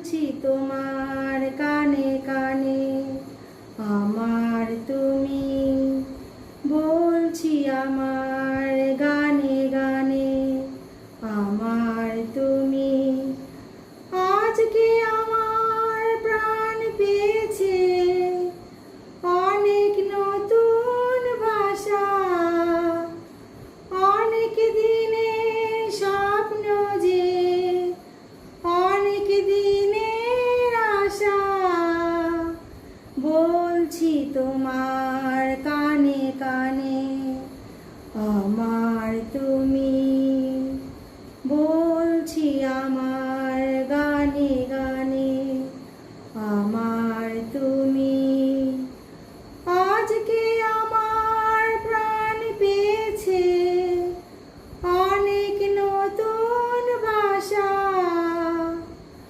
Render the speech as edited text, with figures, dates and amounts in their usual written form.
বলছি তোমার কানে কানে, আমার তুমি, বলছি আমার গানে গানে, আমার তুমি। আজকে আমার প্রাণ পেয়েছে অনেক নতুন ভাষা, অনেক দিনের স্বপ্ন যে অনেক দিন